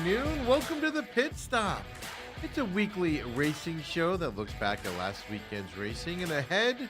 afternoon. Welcome to the Pit Stop. It's a weekly racing show that looks back at last weekend's racing and ahead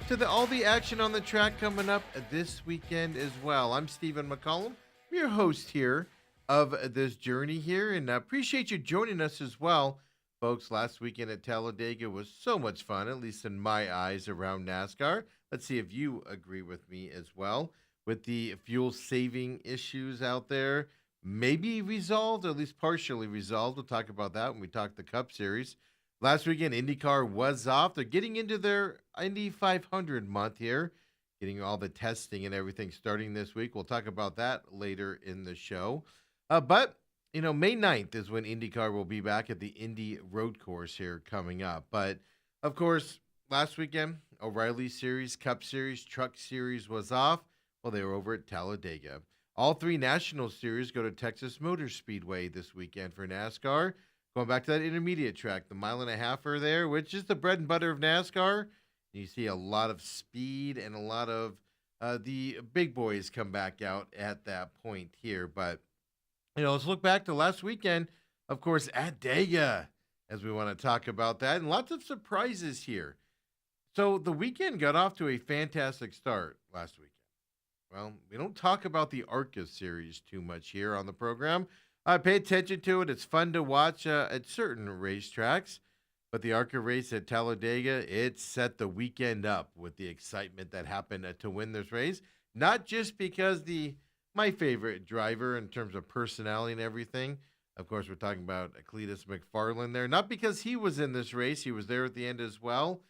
to all the action on the track coming up this weekend as well. I'm Stephen McCollum, your host here of this journey here, and I appreciate you joining us as well. Folks, last weekend at Talladega was so much fun, at least in my eyes, around NASCAR. Let's see if you agree with me as well. With the fuel saving issues out there, maybe resolved, or at least partially resolved. We'll talk about that when we talk the Cup Series. Last weekend, IndyCar was off. They're getting into their Indy 500 month here, getting all the testing and everything starting this week. We'll talk about that later in the show. But May 9th is when IndyCar will be back at the Indy Road Course here coming up. But, of course, last weekend, O'Reilly Series, Cup Series, Truck Series was off. Well, they were over at Talladega. All three national series go to Texas Motor Speedway this weekend for NASCAR. Going back to that intermediate track, the 1.5-miler there, which is the bread and butter of NASCAR. You see a lot of speed and a lot of the big boys come back out at that point here. But, let's look back to last weekend, of course, at Dega, as we want to talk about that. And lots of surprises here. So the weekend got off to a fantastic start last weekend. Well, we don't talk about the ARCA series too much here on the program. Pay attention to it. It's fun to watch at certain racetracks. But the ARCA race at Talladega, it set the weekend up with the excitement that happened to win this race. Not just because my favorite driver in terms of personality and everything. Of course, we're talking about Cletus McFarland there. Not because he was in this race. He was there at the end as well.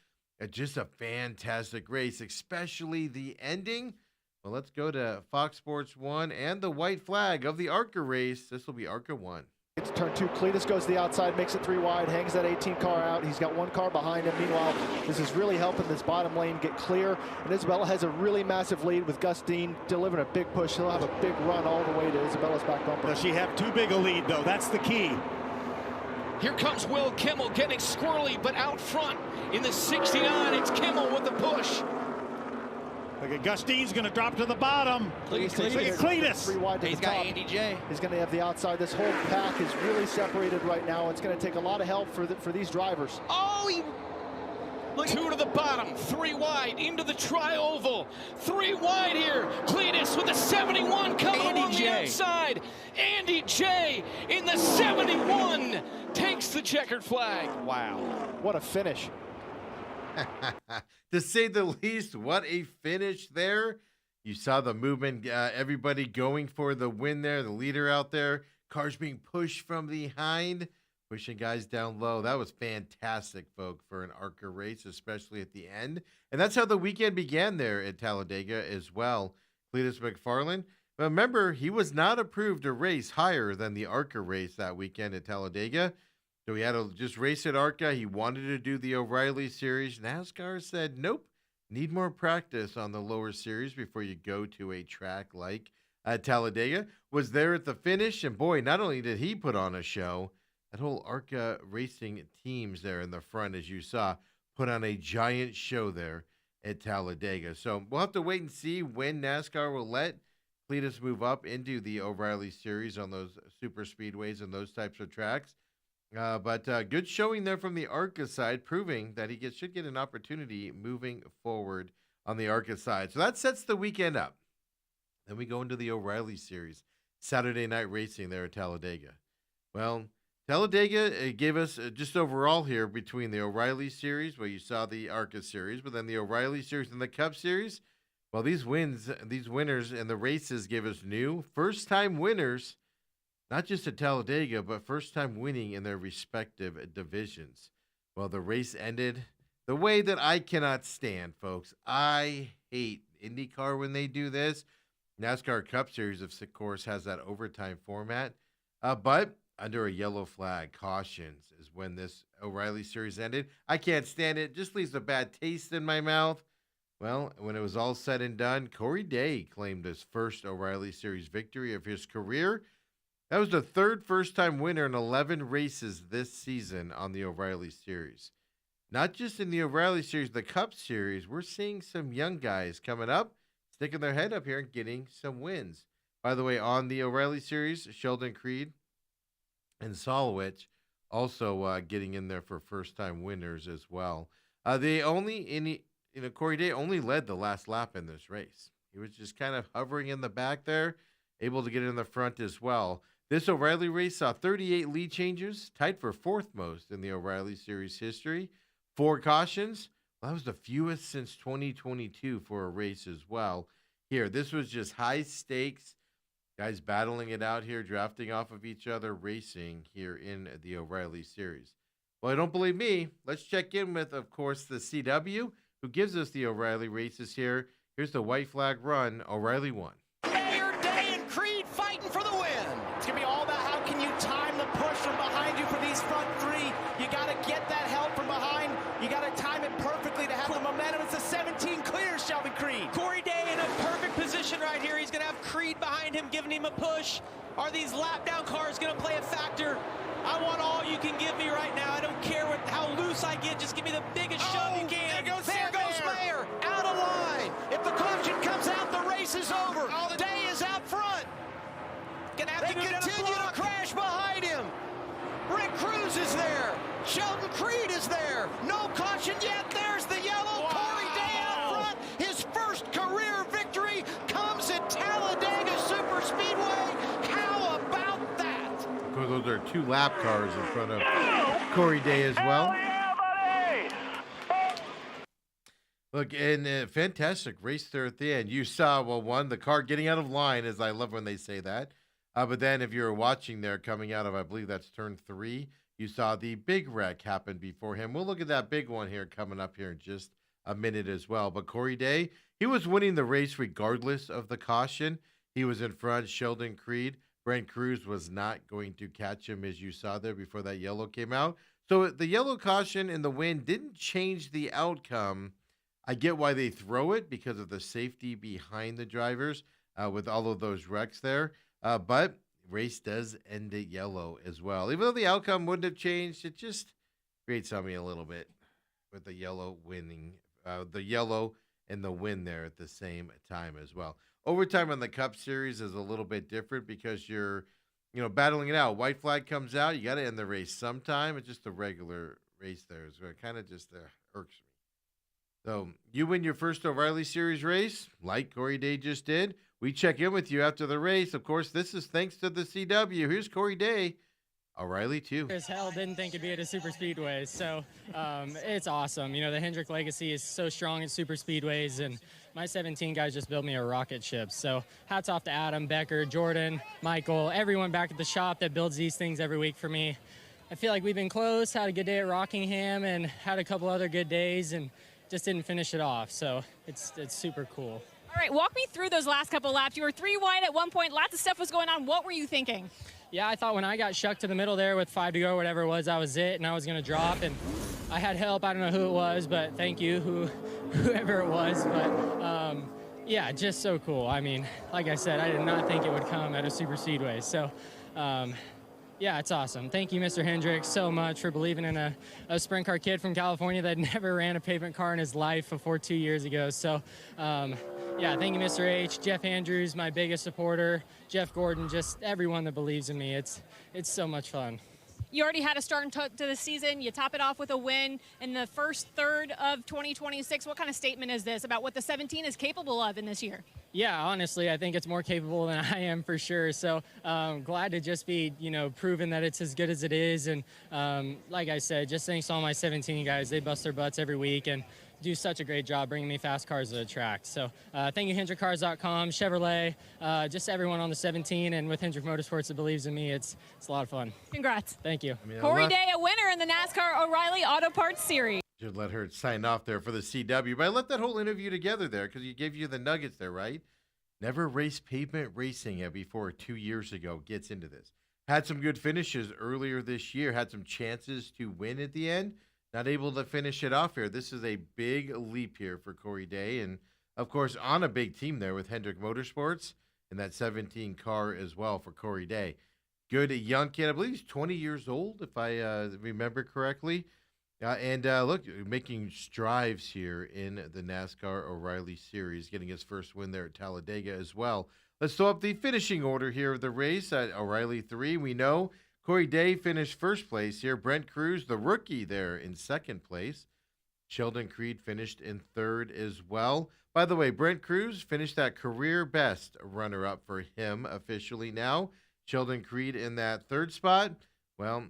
Just a fantastic race, especially the ending. Well, let's go to Fox Sports 1 and the white flag of the ARCA race. This will be ARCA 1. It's turn 2. Cletus goes to the outside, makes it 3 wide, hangs that 18 car out. He's got 1 car behind him. Meanwhile, this is really helping this bottom lane get clear. And Isabella has a really massive lead with Gus Dean delivering a big push. He'll have a big run all the way to Isabella's back bumper. Does she have too big a lead, though? That's the key. Here comes Will Kimmel getting squirrely, but out front in the 69, it's Kimmel with the push. Look at Gus Dean's going to drop to the bottom. Look at Cletus. 3 wide to He's the got top. Andy J. He's going to have the outside. This whole pack is really separated right now. It's going to take a lot of help for these drivers. Oh, look, 2 to the bottom, 3 wide into the tri-oval. 3 wide here. Cletus with the 71 coming along the outside. Andy J in the 71 takes the checkered flag. Wow, what a finish. To say the least, what a finish there. You saw the movement, everybody going for the win there, the leader out there, cars being pushed from behind, pushing guys down low. That was fantastic, folks, for an ARCA race, especially at the end. And that's how the weekend began there at Talladega as well. Cletus McFarland, remember, he was not approved to race higher than the ARCA race that weekend at Talladega. So he had to just race at ARCA. He wanted to do the O'Reilly Series. NASCAR said, nope, need more practice on the lower series before you go to a track like Talladega. Was there at the finish, and boy, not only did he put on a show, that whole ARCA racing teams there in the front, as you saw, put on a giant show there at Talladega. So we'll have to wait and see when NASCAR will let Cletus move up into the O'Reilly Series on those super speedways and those types of tracks. But good showing there from the ARCA side, proving that he should get an opportunity moving forward on the ARCA side. So that sets the weekend up. Then we go into the O'Reilly Series, Saturday night racing there at Talladega. Well, Talladega gave us just overall here between the O'Reilly Series, where you saw the ARCA Series, but then the O'Reilly Series and the Cup Series. Well, these winners and the races gave us new first-time winners. Not just at Talladega, but first time winning in their respective divisions. Well, the race ended the way that I cannot stand, folks. I hate IndyCar when they do this. NASCAR Cup Series, of course, has that overtime format. But under a yellow flag, cautions is when this O'Reilly Series ended. I can't stand it. Just leaves a bad taste in my mouth. Well, when it was all said and done, Corey Day claimed his first O'Reilly Series victory of his career. That was the third first-time winner in 11 races this season on the O'Reilly Series. Not just in the O'Reilly Series, the Cup Series, we're seeing some young guys coming up, sticking their head up here and getting some wins. By the way, on the O'Reilly Series, Sheldon Creed, and Solowich also getting in there for first-time winners as well. Corey Day only led the last lap in this race. He was just kind of hovering in the back there, able to get in the front as well. This O'Reilly race saw 38 lead changes, tied for fourth most in the O'Reilly Series history. 4 cautions. Well, that was the fewest since 2022 for a race as well. Here, this was just high stakes. Guys battling it out here, drafting off of each other, racing here in the O'Reilly Series. Well, don't believe me. Let's check in with, of course, the CW, who gives us the O'Reilly races here. Here's the white flag run. O'Reilly won. Mayor, Day, and Creed fighting for the win. It's going to be all about how can you time the push from behind you for these front 3. You got to get that help from behind. You got to time it perfectly to have the momentum. It's a 17 clear, Shelby Creed. Corey Day in a perfect position right here. He's going to have Creed behind him, giving him a push. Are these lap down cars going to play a factor? I want all you can give me right now. I don't care how loose I get. Just give me the biggest shove you can. There goes Mayer. Out of line. If the caution comes out, the race is over. Day is out front. Gonna have They to continue to crash behind him. Rick Cruz is there. Sheldon Creed is there. No caution yet. There's the yellow. Wow. Corey Day out front. His first career victory comes at Talladega Super Speedway. How about that? Of course, those are 2 lap cars in front of Corey Day as well. Look, and a fantastic race there at the end. You saw, the car getting out of line, as I love when they say that. But then if you're watching there coming out of, I believe that's turn 3, you saw the big wreck happen before him. We'll look at that big one here coming up here in just a minute as well. But Corey Day, he was winning the race regardless of the caution. He was in front. Sheldon Creed, Brent Cruz was not going to catch him, as you saw there before that yellow came out. So the yellow caution and the win didn't change the outcome. I get why they throw it because of the safety behind the drivers with all of those wrecks there. But race does end at yellow as well. Even though the outcome wouldn't have changed, it just grates on me a little bit with the yellow winning, the yellow and the win there at the same time as well. Overtime on the Cup Series is a little bit different because you're, battling it out. White flag comes out, you got to end the race sometime. It's just a regular race there. So it kind of just irks me. So you win your first O'Reilly Series race, like Corey Day just did. We check in with you after the race. Of course, this is thanks to the CW. Here's Corey Day, O'Reilly 2. As hell didn't think it'd be at a super speedway, so it's awesome. The Hendrick legacy is so strong in super speedways, and my 17 guys just built me a rocket ship. So hats off to Adam, Becker, Jordan, Michael, everyone back at the shop that builds these things every week for me. I feel like we've been close, had a good day at Rockingham, and had a couple other good days, and just didn't finish it off. So it's super cool. All right, walk me through those last couple laps. You were 3 wide at one point. Lots of stuff was going on. What were you thinking? Yeah, I thought when I got shucked to the middle there with 5 to go, whatever it was, that was it, and I was going to drop. And I had help. I don't know who it was, but thank you, whoever it was. But, yeah, just so cool. I mean, like I said, I did not think it would come at a super speedway. So, yeah, it's awesome. Thank you, Mr. Hendricks, so much for believing in a sprint car kid from California that never ran a pavement car in his life before 2 years ago. So, yeah, thank you, Mr. H. Jeff Andrews, my biggest supporter. Jeff Gordon, just everyone that believes in me. It's so much fun. You already had a start to the season. You top it off with a win in the first third of 2026. What kind of statement is this about what the 17 is capable of in this year? Yeah, honestly, I think it's more capable than I am for sure. So glad to just be, proven that it's as good as it is. And like I said, just thanks to all my 17 guys. They bust their butts every week and do such a great job bringing me fast cars to the track. So thank you, HendrickCars.com, Chevrolet, just everyone on the 17 and with Hendrick Motorsports that believes in me. It's a lot of fun. Congrats. Thank you. Corey Day, a winner in the NASCAR O'Reilly Auto Parts Series. Should let her sign off there for the CW. But I left that whole interview together there because he gave you the nuggets there, right? Never raced pavement racing before 2 years ago. Gets into this. Had some good finishes earlier this year. Had some chances to win at the end. Not able to finish it off here. This is a big leap here for Corey Day. And, of course, on a big team there with Hendrick Motorsports and that 17 car as well for Corey Day. Good young kid. I believe he's 20 years old, if I remember correctly. Look, making strides here in the NASCAR O'Reilly Series, getting his first win there at Talladega as well. Let's throw up the finishing order here of the race at O'Reilly 3. We know Corey Day finished first place here. Brent Cruz, the rookie, there in second place. Sheldon Creed finished in third as well. By the way, Brent Cruz finished that career best runner-up for him officially now. Sheldon Creed in that third spot. Well,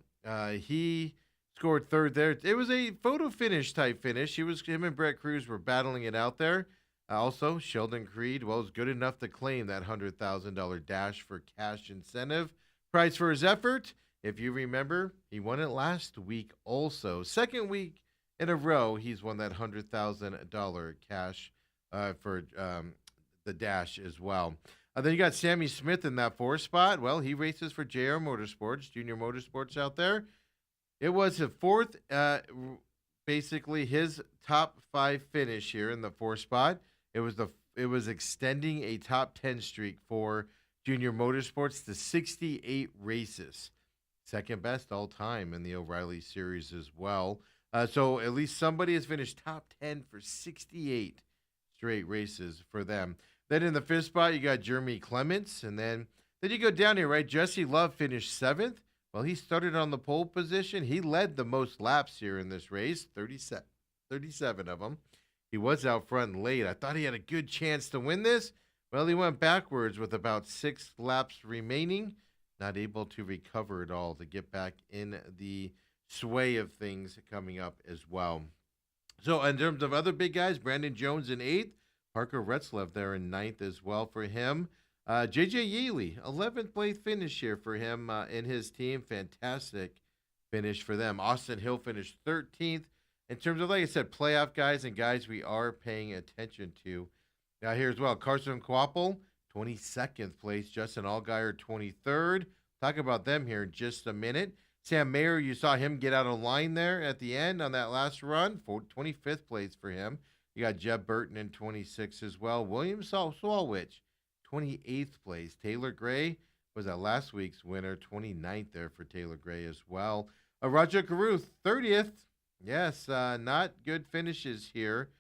he scored third there. It was a photo finish type finish. Him and Brent Cruz were battling it out there. Also, Sheldon Creed, was good enough to claim that $100,000 dash for cash incentive prize for his effort. If you remember, he won it last week also. Second week in a row, he's won that $100,000 cash for the dash as well. Then you got Sammy Smith in that fourth spot. Well, he races for JR Motorsports, Junior Motorsports out there. It was his fourth, basically his top 5 finish here in the fourth spot. It was extending a top 10 streak for Junior Motorsports to 68 races. Second best all time in the O'Reilly Series as well. So at least somebody has finished top 10 for 68 straight races for them. Then in the fifth spot, you got Jeremy Clements. And then you go down here, right? Jesse Love finished 7th. Well, he started on the pole position. He led the most laps here in this race, 37 of them. He was out front late. I thought he had a good chance to win this. Well, he went backwards with about 6 laps remaining. Not able to recover it all to get back in the sway of things coming up as well. So in terms of other big guys, Brandon Jones in 8th. Parker Retzlaff there in 9th as well for him. J.J. Yealy, 11th place finish here for him in his team. Fantastic finish for them. Austin Hill finished 13th. In terms of, like I said, playoff guys and guys we are paying attention to. Here as well, Carson Kvapil, 22nd place. Justin Allgaier, 23rd. Talk about them here in just a minute. Sam Mayer, you saw him get out of line there at the end on that last run. 25th place for him. You got Jeb Burton in 26th as well. William Swalwich, 28th place. Taylor Gray was that last week's winner, 29th there for Taylor Gray as well. Roger Caruth, 30th. Yes, not good finishes here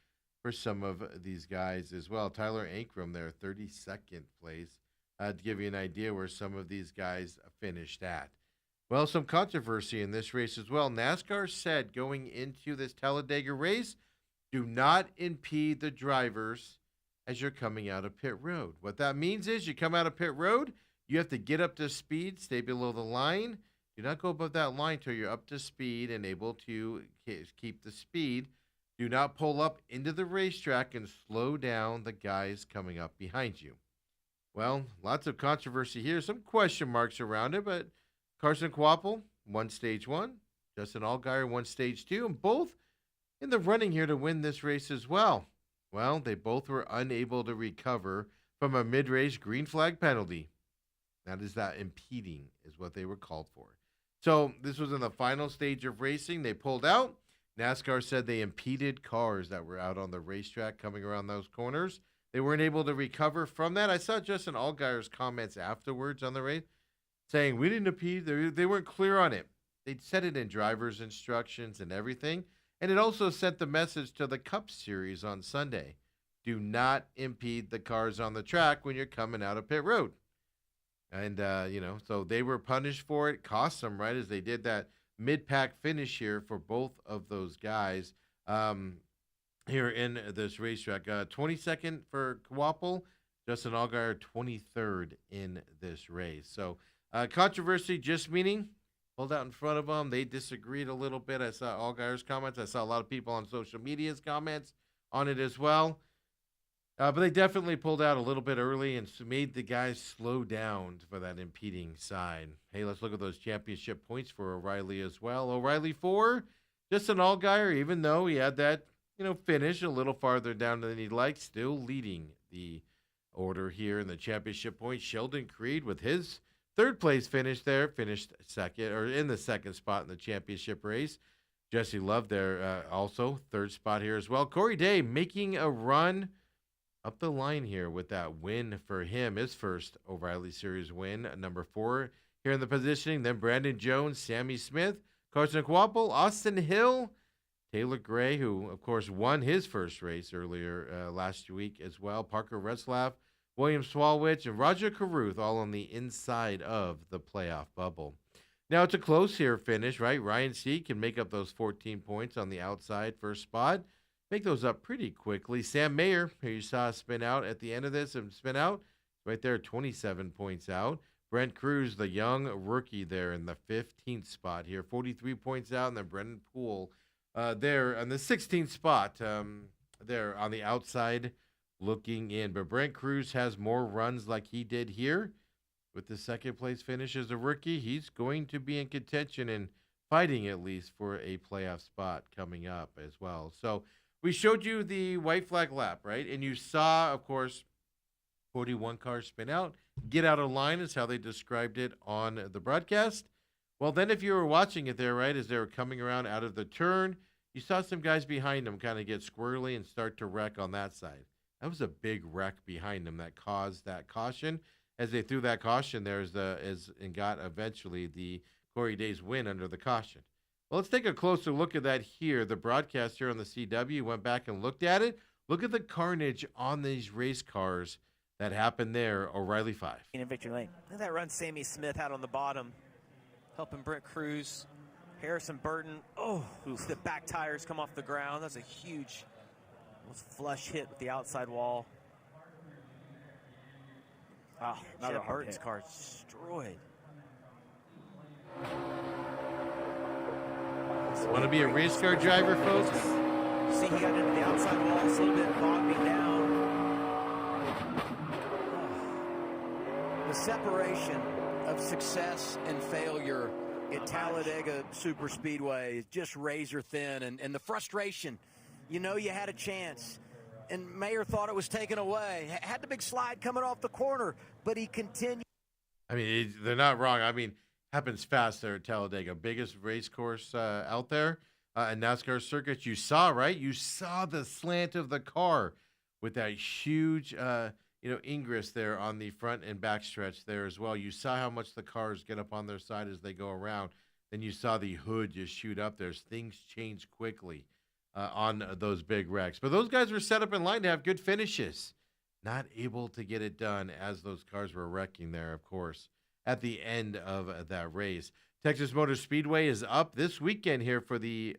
for some of these guys as well. Tyler Ankrum there, 32nd place. To give you an idea where some of these guys finished at. Well, some controversy in this race as well. NASCAR said going into this Talladega race, do not impede the drivers as you're coming out of pit road. What that means is you come out of pit road, you have to get up to speed, stay below the line. Do not go above that line until you're up to speed and able to keep the speed. Do not pull up into the racetrack and slow down the guys coming up behind you. Well, lots of controversy here. Some question marks around it, but Carson Kvapil won stage 1. Justin Allgaier won stage 2, and both in the running here to win this race as well. Well, they both were unable to recover from a mid-race green flag penalty. That is that impeding is what they were called for. So this was in the final stage of racing. They pulled out. NASCAR said they impeded cars that were out on the racetrack coming around those corners. They weren't able to recover from that. I saw Justin Allgaier's comments afterwards on the race saying we didn't impede. They weren't clear on it. They'd said it in driver's instructions and everything. And it also sent the message to the Cup Series on Sunday. Do not impede the cars on the track when you're coming out of pit road. And, so they were punished for it. Cost them, right, as they did that mid-pack finish here for both of those guys here in this racetrack. 22nd for Kvapil, Justin Allgaier 23rd in this race. So controversy just meaning pulled out in front of them. They disagreed a little bit. I saw Allgaier's comments. I saw a lot of people on social media's comments on it as well. But they definitely pulled out a little bit early and made the guys slow down for that impeding side. Hey, let's look at those championship points for O'Reilly as well. O'Reilly 4, Justin Allgaier, even though he had that, finish a little farther down than he'd like, still leading the order here in the championship points. Sheldon Creed with his third place finish there, finished second, or in the second spot in the championship race. Jesse Love there also, third spot here as well. Corey Day making a run up the line here with that win for him, his first O'Reilly Series win, number 4 here in the positioning. Then Brandon Jones, Sammy Smith, Carson Kvapil, Austin Hill, Taylor Gray, who, of course, won his first race earlier last week as well, Parker Retzlaff, William Swalwich, and Roger Caruth, all on the inside of the playoff bubble. Now, it's a close here finish, right? Ryan C. can make up those 14 points on the outside first spot. Make those up pretty quickly. Sam Mayer, who you saw spin out at the end of this and spin out, right there, 27 points out. Brent Cruz, the young rookie there in the 15th spot here, 43 points out. And then Brendan Poole there on the 16th spot there on the outside looking in. But Brent Cruz has more runs like he did here. With the second place finish as a rookie, he's going to be in contention and fighting at least for a playoff spot coming up as well. So we showed you the white flag lap, right? And you saw, of course, 41 cars spin out. Get out of line is how they described it on the broadcast. Well, then if you were watching it there, right, as they were coming around out of the turn, you saw some guys behind them kind of get squirrely and start to wreck on that side. That was a big wreck behind them that caused that caution. As they threw that caution there and got eventually the Corey Day's win under the caution. Well, let's take a closer look at that here. The broadcaster on the CW went back and looked at it. Look at the carnage on these race cars that happened there, O'Reilly 5. In victory lane. Look at that run Sammy Smith had on the bottom, helping Brent Cruz. Harrison Burton, the back tires come off the ground. That's a huge, almost flush hit with the outside wall. Oh, Jeff Burton's car destroyed. Want to be a race car driver, folks? See, he got into the outside wall, a little bit, bogged me down. The separation of success and failure at Talladega Super Speedway is just razor thin, and the frustration. You know you had a chance. And Mayer thought it was taken away. Had the big slide coming off the corner, but he continued. I mean, they're not wrong. I mean, happens fast there at Talladega. Biggest race course out there in NASCAR circuits. You saw, right? You saw the slant of the car with that huge, ingress there on the front and back stretch there as well. You saw how much the cars get up on their side as they go around. Then you saw the hood just shoot up there. Things change quickly. On those big wrecks. But those guys were set up in line to have good finishes. Not able to get it done as those cars were wrecking there, of course, at the end of that race. Texas Motor Speedway is up this weekend here for the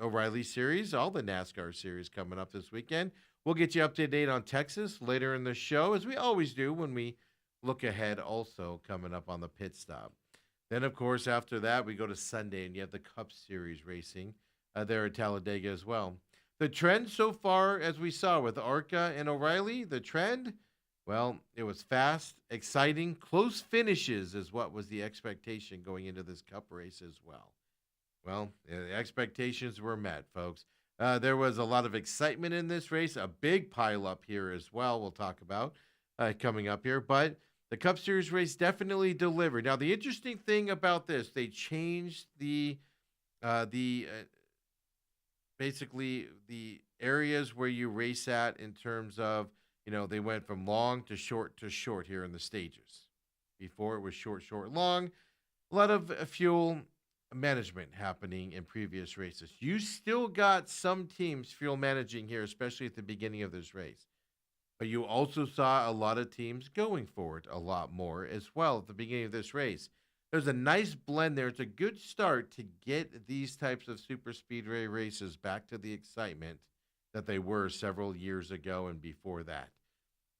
O'Reilly Series, all the NASCAR series coming up this weekend. We'll get you up to date on Texas later in the show, as we always do when we look ahead also coming up on the pit stop. Then, of course, after that, we go to Sunday, and you have the Cup Series racing there at Talladega as well. The trend so far, as we saw with ARCA and O'Reilly, the trend, well, it was fast, exciting, close finishes is what was the expectation going into this Cup race as well. Well, the expectations were met, folks. There was a lot of excitement in this race, a big pileup here as well we'll talk about coming up here, but the Cup Series race definitely delivered. Now, the interesting thing about this, they changed basically the areas where you race at in terms of, they went from long to short here in the stages. Before it was short, long. A lot of fuel management happening in previous races. You still got some teams fuel managing here, especially at the beginning of this race. But you also saw a lot of teams going for it a lot more as well at the beginning of this race. There's a nice blend there. It's a good start to get these types of super speedway races back to the excitement that they were several years ago and before that.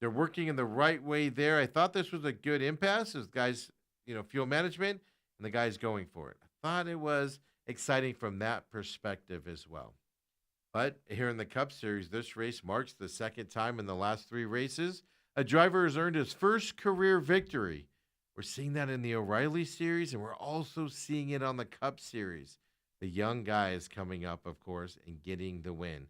They're working in the right way there. I thought this was a good impasse as guys, fuel management and the guys going for it. I thought it was exciting from that perspective as well. But here in the Cup Series, this race marks the second time in the last 3 races a driver has earned his first career victory. We're seeing that in the O'Reilly Series, and we're also seeing it on the Cup Series. The young guys coming up, of course, and getting the win.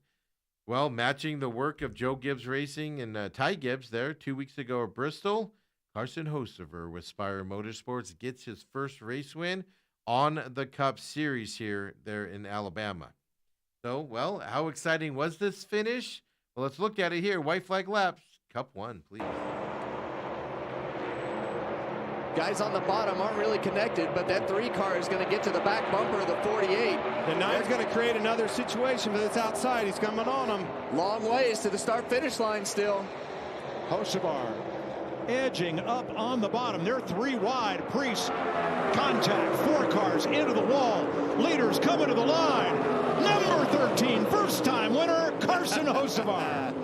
Well, matching the work of Joe Gibbs Racing and Ty Gibbs there 2 weeks ago at Bristol, Carson Hocever with Spire Motorsports gets his first race win on the Cup Series here there in Alabama. So, well, how exciting was this finish? Well, let's look at it here. White flag laps, Cup 1, please. Guys on the bottom aren't really connected, but that 3 car is going to get to the back bumper of the 48. The 9's going to create another situation, but it's outside. He's coming on him. Long ways to the start-finish line still. Hocevar edging up on the bottom. They're 3 wide. Priest, contact, 4 cars into the wall. Leaders coming to the line. Number 13, first-time winner, Carson Hocevar.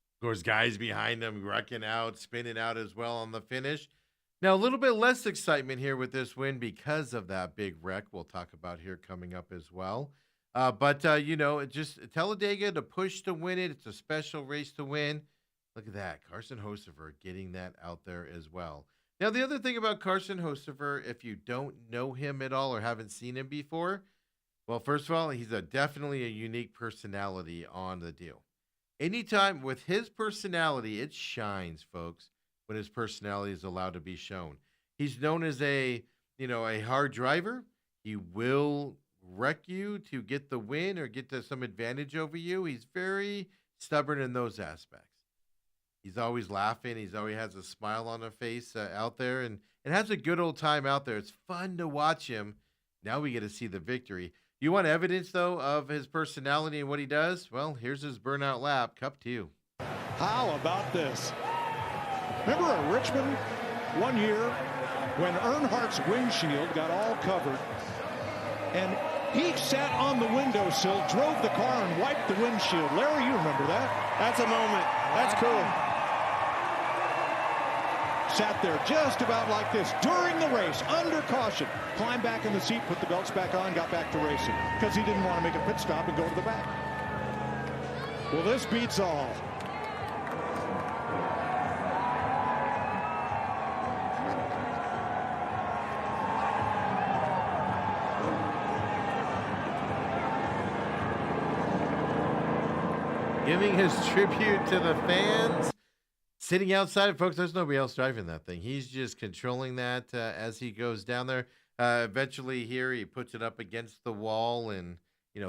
Of course, guys behind him wrecking out, spinning out as well on the finish. Now, a little bit less excitement here with this win because of that big wreck we'll talk about here coming up as well. But just Talladega to push to win it. It's a special race to win. Look at that. Carson Hocevar getting that out there as well. Now, the other thing about Carson Hocevar, if you don't know him at all or haven't seen him before, well, first of all, he's definitely a unique personality on the deal. Anytime with his personality, it shines, folks, when his personality is allowed to be shown. He's known as a hard driver. He will wreck you to get the win or get to some advantage over you. He's very stubborn in those aspects. He's always laughing. He's always has a smile on his face out there and has a good old time out there. It's fun to watch him. Now we get to see the victory. You want evidence, though, of his personality and what he does? Well, here's his burnout lap, Cup 2. How about this? Remember at Richmond one year when Earnhardt's windshield got all covered and he sat on the windowsill, drove the car, and wiped the windshield. Larry, you remember that? That's a moment. That's cool. Sat there just about like this during the race, under caution. Climbed back in the seat, put the belts back on, got back to racing because he didn't want to make a pit stop and go to the back. Well, this beats all. Giving his tribute to the fans. Sitting outside, folks, there's nobody else driving that thing. He's just controlling that as he goes down there. Eventually here, he puts it up against the wall and,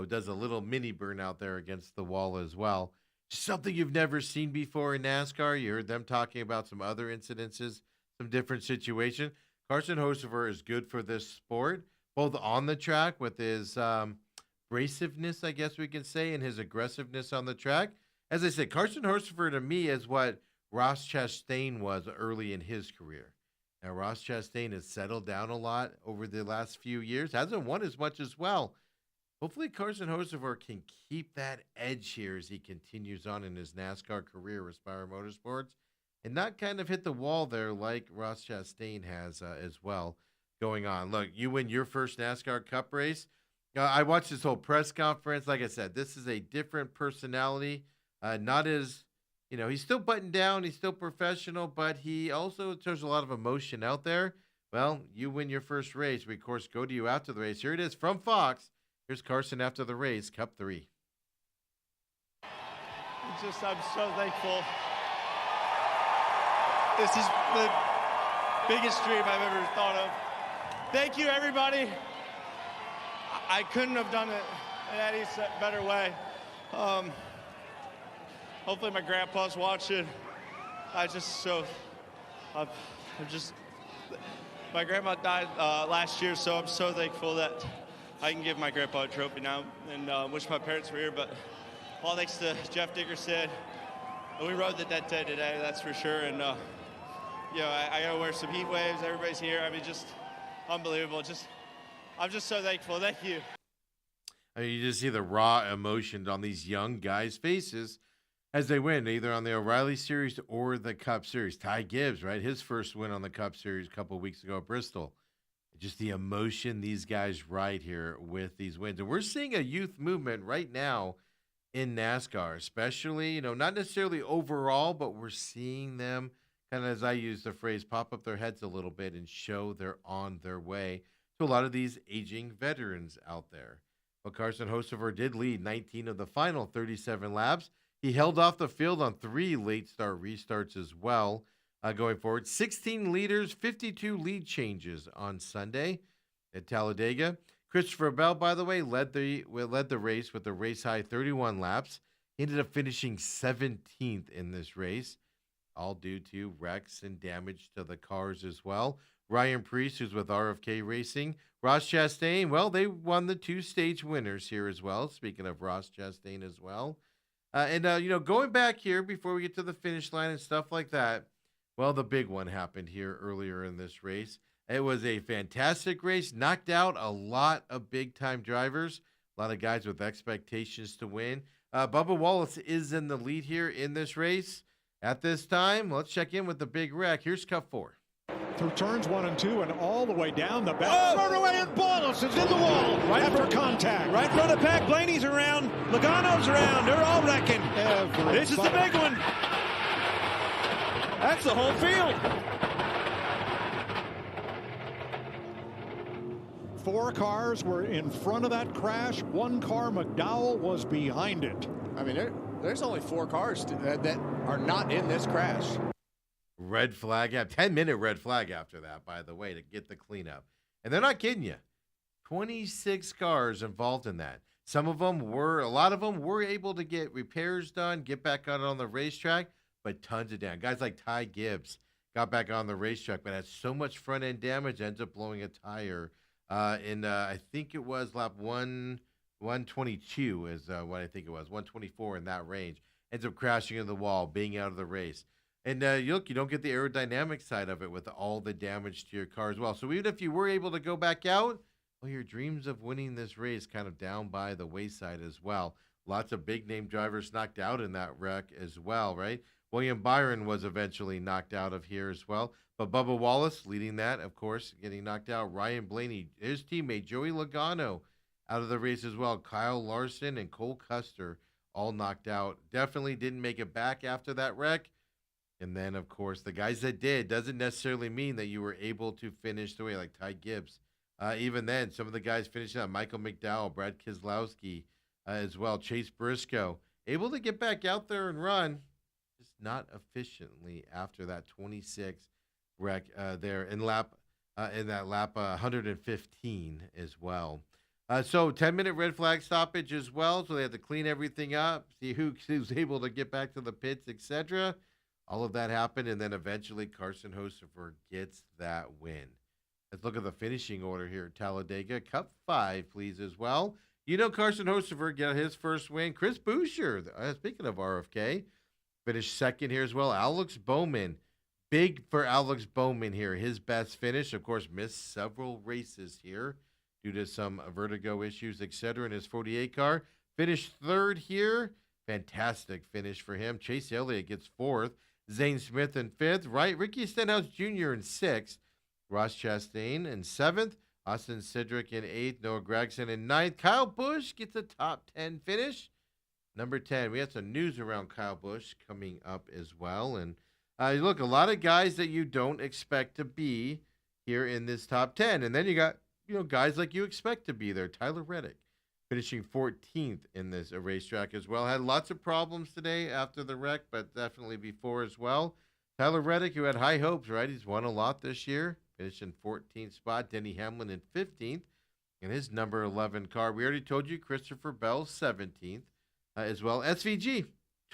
does a little mini burnout there against the wall as well. Something you've never seen before in NASCAR. You heard them talking about some other incidences, some different situation. Carson Hocevar is good for this sport, both on the track with his abrasiveness, I guess we can say, and his aggressiveness on the track. As I said, Carson Hocevar to me is what Ross Chastain was early in his career. Now, Ross Chastain has settled down a lot over the last few years, hasn't won as much as well. Hopefully, Carson Hocevar can keep that edge here as he continues on in his NASCAR career with Spire Motorsports and not kind of hit the wall there like Ross Chastain has as well going on. Look, you win your first NASCAR Cup race. I watched this whole press conference. Like I said, this is a different personality, not as... he's still buttoned down. He's still professional, but he also shows a lot of emotion out there. Well, you win your first race. We, of course, go to you after the race. Here it is from Fox. Here's Carson after the race, Cup 3. I'm so thankful. This is the biggest dream I've ever thought of. Thank you, everybody. I couldn't have done it in any better way. Hopefully my grandpa's watching. My grandma died last year, so I'm so thankful that I can give my grandpa a trophy now and wish my parents were here. But all thanks to Jeff Dickerson. We rode the dead day today, that's for sure. And, I got to wear some heat waves. Everybody's here. I mean, just unbelievable. I'm just so thankful. Thank you. I mean, you just see the raw emotion on these young guys' faces as they win, either on the O'Reilly Series or the Cup Series. Ty Gibbs, right? His first win on the Cup Series a couple of weeks ago at Bristol. Just the emotion these guys ride here with these wins. And we're seeing a youth movement right now in NASCAR, especially, not necessarily overall, but we're seeing them kind of, as I use the phrase, pop up their heads a little bit and show they're on their way to a lot of these aging veterans out there. Well, Carson Hocevar did lead 19 of the final 37 laps. He held off the field on 3 late start restarts as well going forward. 16 leaders, 52 lead changes on Sunday at Talladega. Christopher Bell, by the way, led the race with a race-high 31 laps. He ended up finishing 17th in this race, all due to wrecks and damage to the cars as well. Ryan Preece, who's with RFK Racing. Ross Chastain, well, they won the 2-stage winners here as well. Speaking of Ross Chastain as well. Going back here before we get to the finish line and stuff like that, well, the big one happened here earlier in this race. It was a fantastic race, knocked out a lot of big-time drivers, a lot of guys with expectations to win. Bubba Wallace is in the lead here in this race. At this time, let's check in with the big wreck. Here's Cup 4. Through turns 1 and 2 and all the way down the back. Thrown away, and Wallace is in the wall right after contact. Right in front of the pack. Blaney's around. Logano's around. They're all wrecking. This is the big one. That's the whole field. 4 cars were in front of that crash. 1 car, McDowell, was behind it. I mean, there's only 4 cars that are not in this crash. Red flag, 10-minute red flag after that, by the way, to get the cleanup. And they're not kidding you. 26 cars involved in that. A lot of them were able to get repairs done, get back out on the racetrack, but tons of damage. Guys like Ty Gibbs got back on the racetrack, but had so much front-end damage, ends up blowing a tire. I think it was lap 122 is what I think it was, 124 in that range. Ends up crashing into the wall, being out of the race. And you don't get the aerodynamic side of it with all the damage to your car as well. So even if you were able to go back out, well, your dreams of winning this race kind of down by the wayside as well. Lots of big-name drivers knocked out in that wreck as well, right? William Byron was eventually knocked out of here as well. But Bubba Wallace leading that, of course, getting knocked out. Ryan Blaney, his teammate, Joey Logano, out of the race as well. Kyle Larson and Cole Custer all knocked out. Definitely didn't make it back after that wreck. And then, of course, the guys that did doesn't necessarily mean that you were able to finish the way, like Ty Gibbs. Even then, some of the guys finishing up, Michael McDowell, Brad Keselowski as well, Chase Briscoe, able to get back out there and run, just not efficiently after that 26 wreck there in that lap 115 as well. So 10-minute red flag stoppage as well, so they had to clean everything up, see who's able to get back to the pits, etc. All of that happened, and then eventually Carson Hocefer gets that win. Let's look at the finishing order here at Talladega. Cup 5, please, as well. Carson Hocefer got his first win. Chris Buescher, speaking of RFK, finished second here as well. Alex Bowman, big for Alex Bowman here. His best finish, of course, missed several races here due to some vertigo issues, etc. in his 48 car. Finished third here. Fantastic finish for him. Chase Elliott gets fourth. Zane Smith in fifth, right? Ricky Stenhouse Jr. in sixth. Ross Chastain in seventh. Austin Cedric in eighth. Noah Gragson in ninth. Kyle Busch gets a top 10 finish. Number 10, we have some news around Kyle Busch coming up as well. And look, a lot of guys that you don't expect to be here in this top 10. And then you got, guys like you expect to be there. Tyler Reddick finishing 14th in this racetrack as well. Had lots of problems today after the wreck, but definitely before as well. Tyler Reddick, who had high hopes, right? He's won a lot this year. Finished in 14th spot. Denny Hamlin in 15th in his number 11 car. We already told you Christopher Bell 17th as well. SVG,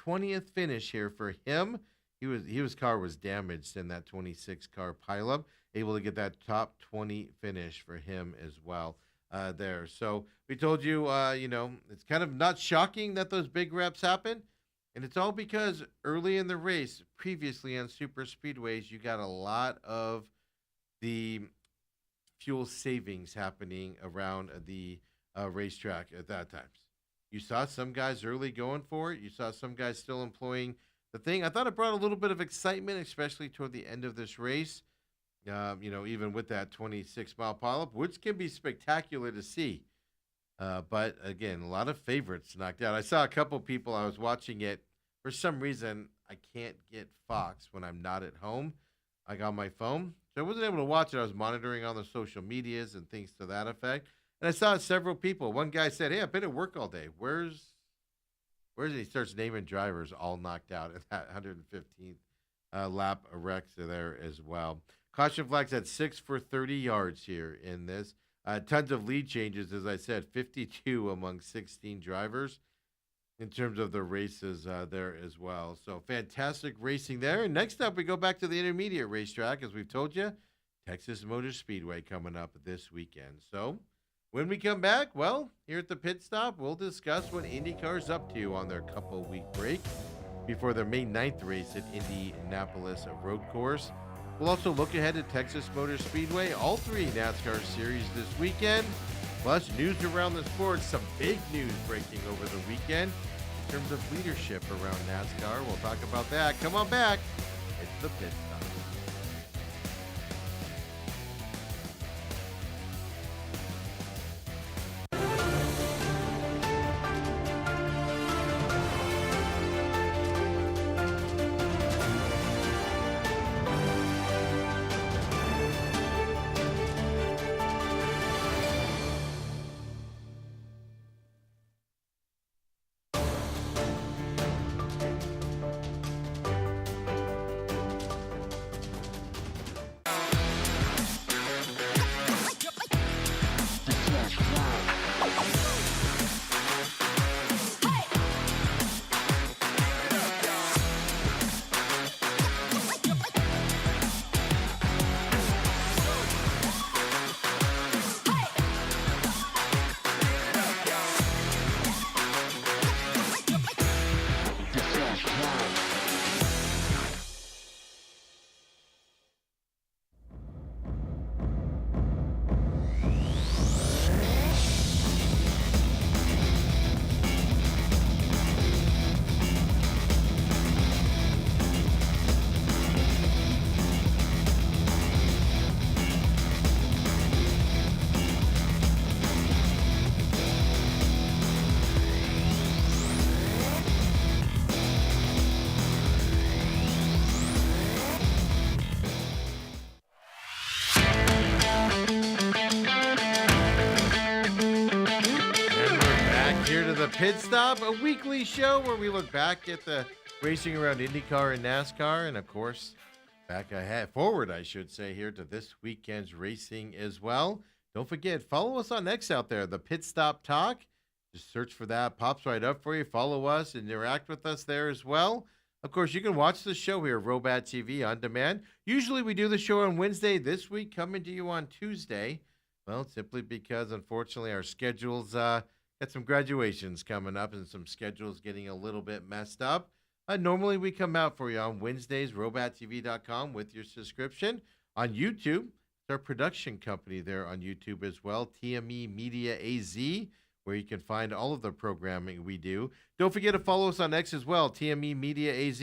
20th finish here for him. His car was damaged in that 26 car pileup. Able to get that top 20 finish for him as well. There. So we told you, it's kind of not shocking that those big reps happen. And it's all because early in the race, previously on super speedways, you got a lot of the fuel savings happening around the racetrack at that time. You saw some guys early going for it. You saw some guys still employing the thing. I thought it brought a little bit of excitement, especially toward the end of this race. Even with that 26-mile pileup, which can be spectacular to see. But, again, a lot of favorites knocked out. I saw a couple people, I was watching it. For some reason, I can't get Fox when I'm not at home. I got my phone. So I wasn't able to watch it. I was monitoring on the social medias and things to that effect. And I saw several people. One guy said, hey, I've been at work all day. Where's it? He starts naming drivers all knocked out at that 115th lap of wrecks there as well. Caution flags at 6 for 30 yards here in this. Tons of lead changes, as I said, 52 among 16 drivers in terms of the races there as well. So fantastic racing there. And next up, we go back to the intermediate racetrack, as we've told you. Texas Motor Speedway coming up this weekend. So when we come back, well, here at the pit stop, we'll discuss what IndyCar's up to on their couple-week break before their May 9th race at Indianapolis road course. We'll also look ahead at Texas Motor Speedway, all 3 NASCAR series this weekend, plus news around the sport, some big news breaking over the weekend in terms of leadership around NASCAR. We'll talk about that. Come on back. It's the pit stop. The Pit Stop, a weekly show where we look back at the racing around IndyCar and NASCAR, and of course, forward, I should say, here to this weekend's racing as well. Don't forget, follow us on X out there, the Pit Stop Talk. Just search for that, pops right up for you. Follow us, interact with us there as well. Of course, you can watch the show here, Robat TV on demand. Usually we do the show on Wednesday. This week, coming to you on Tuesday. Well, simply because, unfortunately, our schedules got some graduations coming up and some schedules getting a little bit messed up. Normally, we come out for you on Wednesdays, robattv.com with your subscription. On YouTube, it's our production company there on YouTube as well, TME Media AZ, where you can find all of the programming we do. Don't forget to follow us on X as well, TME Media AZ.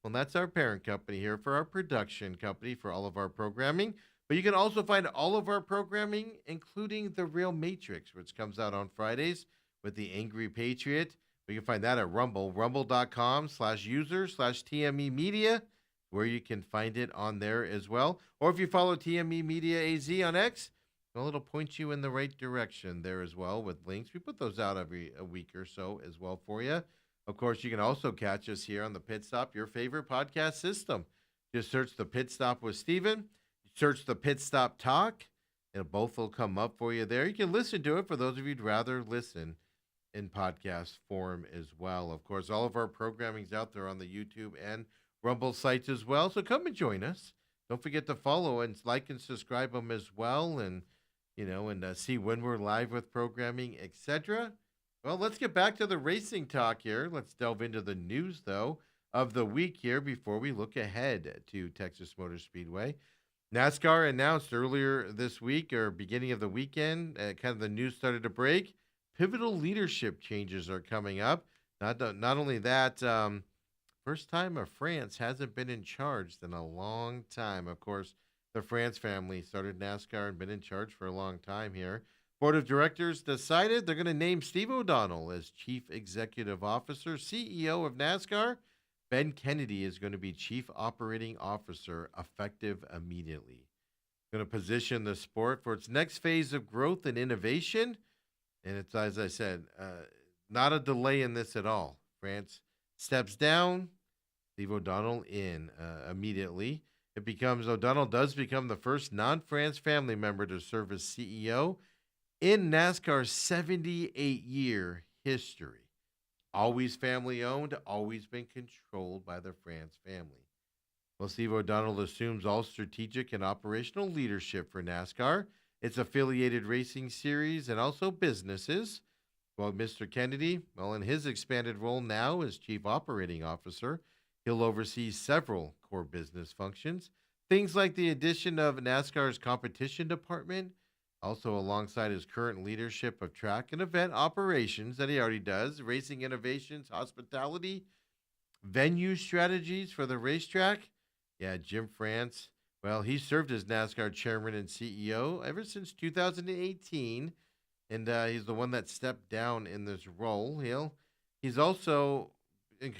Well, that's our parent company here for our production company for all of our programming. But you can also find all of our programming, including The Real Matrix, which comes out on Fridays with the Angry Patriot. You can find that at Rumble, rumble.com/user/TME Media, where you can find it on there as well. Or if you follow TME Media AZ on X, well, it'll point you in the right direction there as well with links. We put those out every a week or so as well for you. Of course, you can also catch us here on the Pit Stop, your favorite podcast system. Just search the Pit Stop with Steven. Search the Pit Stop Talk, and both will come up for you there. You can listen to it for those of you who'd rather listen in podcast form as well. Of course, all of our programming's out there on the YouTube and Rumble sites as well, so come and join us. Don't forget to follow and like and subscribe them as well, and see when we're live with programming, etc. Well, let's get back to the racing talk here. Let's delve into the news, though, of the week here before we look ahead to Texas Motor Speedway. NASCAR announced earlier this week or beginning of the weekend, kind of the news started to break. Pivotal leadership changes are coming up. Not only that, first time of France hasn't been in charge in a long time. Of course, the France family started NASCAR and been in charge for a long time here. Board of Directors decided they're going to name Steve O'Donnell as Chief Executive Officer, CEO of NASCAR. Ben Kennedy is going to be Chief Operating Officer effective immediately. Going to position the sport for its next phase of growth and innovation. And it's, as I said, not a delay in this at all. France steps down, Steve O'Donnell in immediately. O'Donnell does become the first non-France family member to serve as CEO in NASCAR's 78-year history. Always family-owned, always been controlled by the France family. Well, Steve O'Donnell assumes all strategic and operational leadership for NASCAR, its affiliated racing series, and also businesses. Well, Mr. Kennedy, well, in his expanded role now as Chief Operating Officer, he'll oversee several core business functions, things like the addition of NASCAR's competition department, also alongside his current leadership of track and event operations that he already does, racing innovations, hospitality, venue strategies for the racetrack. Yeah, Jim France, well, he served as NASCAR chairman and CEO ever since 2018, and he's the one that stepped down in this role. He's also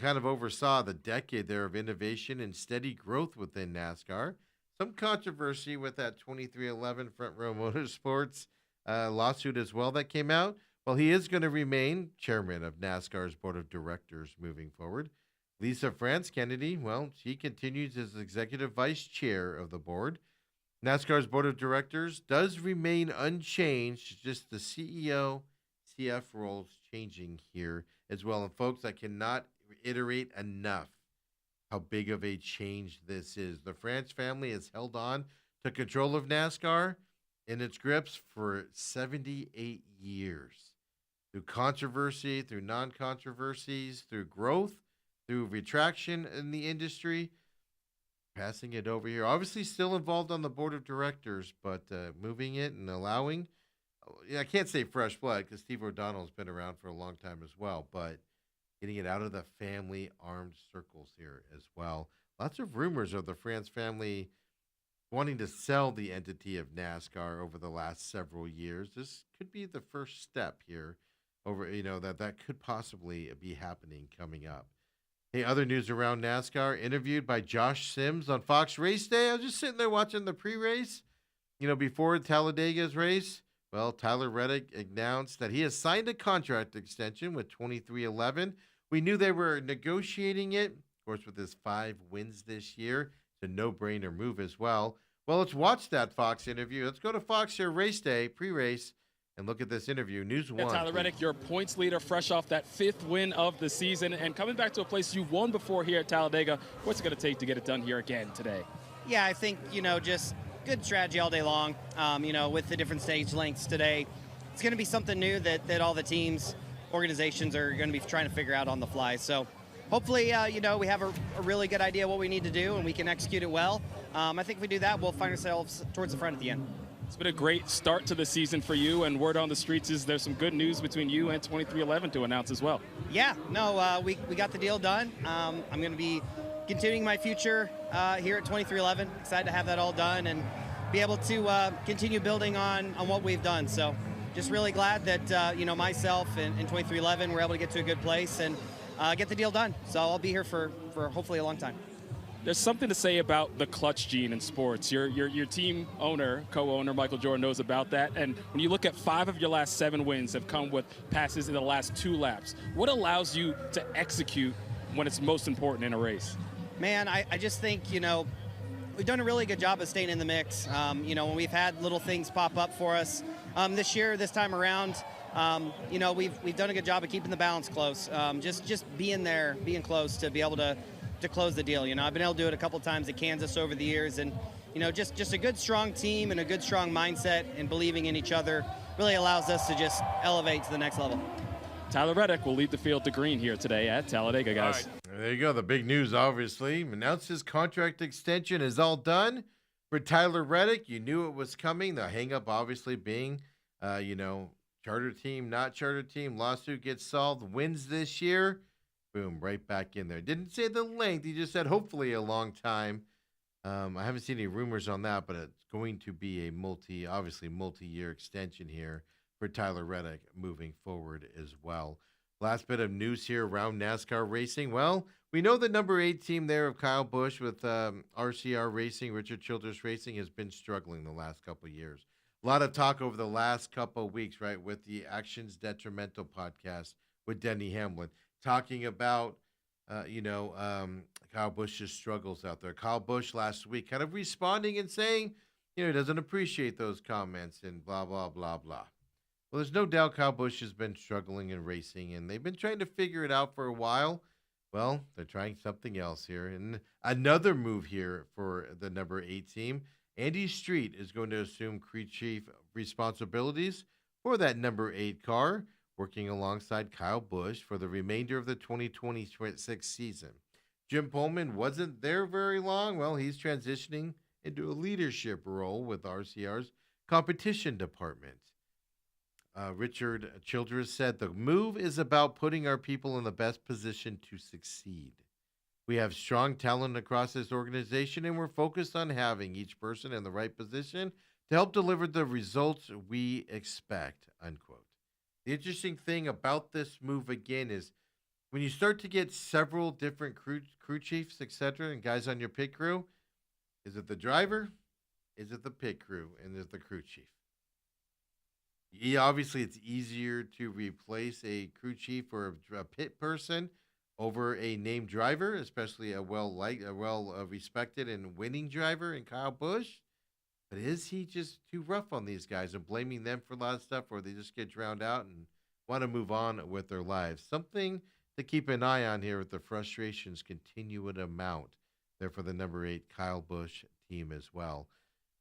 kind of oversaw the decade there of innovation and steady growth within NASCAR. Some controversy with that 2311 Front Row Motorsports lawsuit as well that came out. Well, he is going to remain chairman of NASCAR's board of directors moving forward. Lisa France Kennedy, well, she continues as executive vice chair of the board. NASCAR's board of directors does remain unchanged, just the CEO, CF roles changing here as well. And folks, I cannot reiterate enough how big of a change this is. The France family has held on to control of NASCAR in its grips for 78 years. Through controversy, through non-controversies, through growth, through retraction in the industry, passing it over here. Obviously still involved on the board of directors, but moving it and allowing, I can't say fresh blood because Steve O'Donnell's been around for a long time as well, but getting it out of the family armed circles here as well. Lots of rumors of the France family wanting to sell the entity of NASCAR over the last several years. This could be the first step here over, that could possibly be happening coming up. Hey, other news around NASCAR, interviewed by Josh Sims on Fox Race Day. I was just sitting there watching the pre-race, before Talladega's race. Well, Tyler Reddick announced that he has signed a contract extension with 2311. We knew they were negotiating it. Of course, with his 5 wins this year, it's a no-brainer move as well. Well, let's watch that Fox interview. Let's go to Fox here Race Day, pre-race, and look at this interview. News 1. Tyler Reddick, your points leader, fresh off that 5th win of the season, and coming back to a place you've won before here at Talladega. What's it going to take to get it done here again today? Yeah, I think, just good strategy all day long, with the different stage lengths today. It's going to be something new that all the teams, organizations are going to be trying to figure out on the fly. So hopefully, we have a really good idea what we need to do and we can execute it well. I think if we do that, we'll find ourselves towards the front at the end. It's been a great start to the season for you, and word on the streets is there's some good news between you and 2311 to announce as well. Yeah, no, we got the deal done. I'm going to be continuing my future here at 2311. Excited to have that all done and be able to continue building on what we've done. So just really glad that, myself and 2311 were able to get to a good place and get the deal done. So I'll be here for hopefully a long time. There's something to say about the clutch gene in sports. Your team owner, co-owner, Michael Jordan, knows about that. And when you look at 5 of your last 7 wins have come with passes in the last 2 laps. What allows you to execute when it's most important in a race? Man, I just think, we've done a really good job of staying in the mix. When we've had little things pop up for us this time around, we've done a good job of keeping the balance close. Just being there, being close to be able to close the deal. I've been able to do it a couple times at Kansas over the years, and just a good strong team and a good strong mindset and believing in each other really allows us to just elevate to the next level. Tyler Reddick will lead the field to green here today at Talladega, guys. Right. There you go. The big news, obviously. Announced his contract extension is all done for Tyler Reddick. You knew it was coming. The hang-up obviously being, charter team, not charter team. Lawsuit gets solved. Wins this year. Boom, right back in there. Didn't say the length. He just said hopefully a long time. I haven't seen any rumors on that, but it's going to be a multi-year extension here for Tyler Reddick moving forward as well. Last bit of news here around NASCAR racing. Well, we know the number 8 team there of Kyle Busch with RCR Racing, Richard Childress Racing, has been struggling the last couple of years. A lot of talk over the last couple of weeks, right, with the Actions Detrimental podcast with Denny Hamlin, talking about, Kyle Busch's struggles out there. Kyle Busch last week kind of responding and saying, he doesn't appreciate those comments and blah, blah, blah, blah. Well, there's no doubt Kyle Busch has been struggling in racing, and they've been trying to figure it out for a while. Well, they're trying something else here. And another move here for the number 8 team. Andy Street is going to assume crew chief responsibilities for that number 8 car, working alongside Kyle Busch for the remainder of the 2026 season. Jim Pullman wasn't there very long. Well, he's transitioning into a leadership role with RCR's competition department. Richard Childress said, "The move is about putting our people in the best position to succeed. We have strong talent across this organization, and we're focused on having each person in the right position to help deliver the results we expect," unquote. The interesting thing about this move, again, is when you start to get several different crew chiefs, etc., and guys on your pit crew, is it the driver? Is it the pit crew? And is the crew chief? Yeah, obviously, it's easier to replace a crew chief or a pit person over a named driver, especially a respected and winning driver in Kyle Busch. But is he just too rough on these guys and blaming them for a lot of stuff, or they just get drowned out and want to move on with their lives? Something to keep an eye on here with the frustrations continue to mount there for the number 8 Kyle Busch team as well.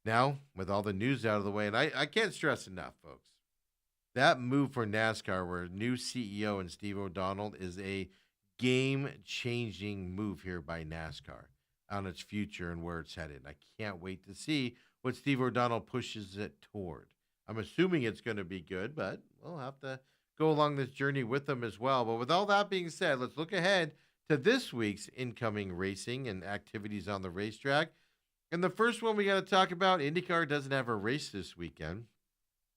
Now, with all the news out of the way, and I can't stress enough, folks, that move for NASCAR, where new CEO and Steve O'Donnell, is a game-changing move here by NASCAR on its future and where it's headed. I can't wait to see what Steve O'Donnell pushes it toward. I'm assuming it's going to be good, but we'll have to go along this journey with them as well. But with all that being said, let's look ahead to this week's incoming racing and activities on the racetrack. And the first one we got to talk about, IndyCar doesn't have a race this weekend.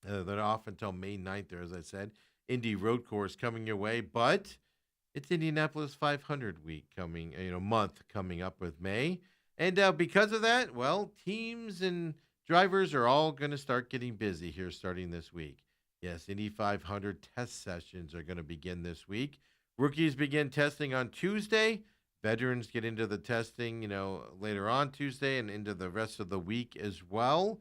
They're off until May 9th there, as I said. Indy Road Course coming your way, but it's Indianapolis 500 week month coming up with May. And because of that, well, teams and drivers are all going to start getting busy here starting this week. Yes, Indy 500 test sessions are going to begin this week. Rookies begin testing on Tuesday. Veterans get into the testing, later on Tuesday and into the rest of the week as well.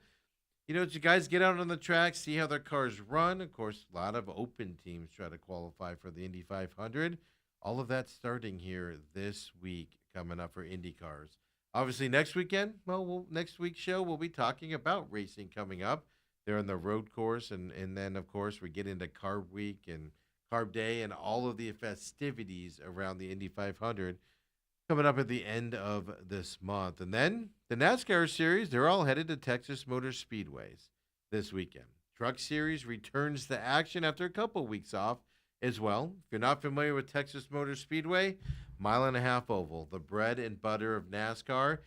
You guys get out on the track, see how their cars run. Of course, a lot of open teams try to qualify for the Indy 500. All of that starting here this week coming up for Indy cars. Obviously, next weekend, next week's show, we'll be talking about racing coming up. They're on the road course, and then, of course, we get into Carb Week and Carb Day and all of the festivities around the Indy 500 coming up at the end of this month. And then the NASCAR Series, they're all headed to Texas Motor Speedways this weekend. Truck Series returns to action after a couple weeks off as well. If you're not familiar with Texas Motor Speedway, 1.5 mile oval, the bread and butter of NASCAR.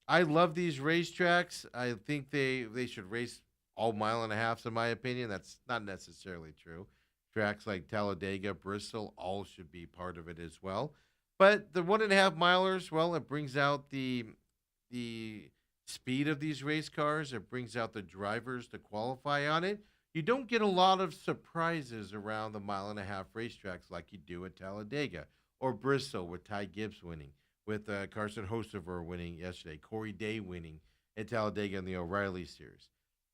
I love these racetracks. I think they should race all 1.5 miles, in my opinion. That's not necessarily true. Tracks like Talladega, Bristol, all should be part of it as well. But the 1.5 milers, well, it brings out the speed of these race cars. It brings out the drivers to qualify on it. You don't get a lot of surprises around the 1.5 mile racetracks like you do at Talladega or Bristol with Ty Gibbs winning, with Carson Hocevar winning yesterday, Corey Day winning at Talladega in the O'Reilly Series.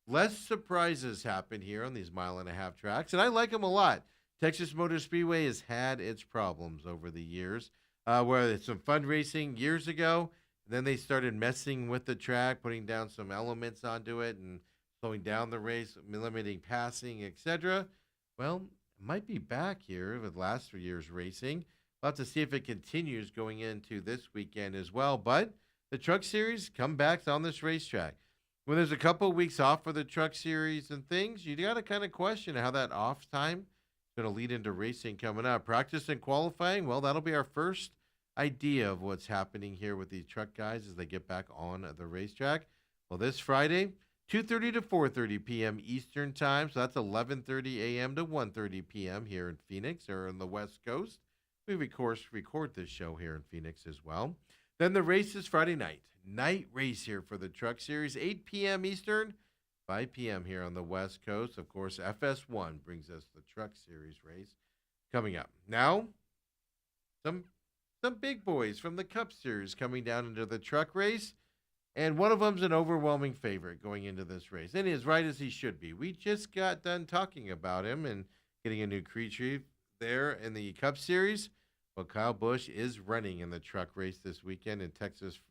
Less surprises happen here on these 1.5 mile tracks, and I like them a lot. Texas Motor Speedway has had its problems over the years, where it's some fun racing years ago. Then they started messing with the track, putting down some elements onto it and slowing down the race, limiting passing, etc. Well, it might be back here with last year's racing. We'll have to see if it continues going into this weekend as well. But the Truck Series comebacks on this racetrack. When there's a couple of weeks off for the Truck Series and things, you got to kind of question how that off time is going to lead into racing coming up. Practice and qualifying, well, that'll be our first idea of what's happening here with these truck guys as they get back on the racetrack. Well, this Friday, 2:30 to 4:30 p.m. Eastern Time, so that's 11:30 a.m. to 1:30 p.m. here in Phoenix or on the West Coast. We, of course, record this show here in Phoenix as well. Then the race is Friday night. Night race here for the Truck Series, 8 p.m. Eastern, 5 p.m. here on the West Coast. Of course, FS1 brings us the Truck Series race coming up. Now, some big boys from the Cup Series coming down into the truck race, and one of them's an overwhelming favorite going into this race, and he is right as he should be. We just got done talking about him and getting a new crew chief there in the Cup Series. Well, Kyle Busch is running in the truck race this weekend in Texas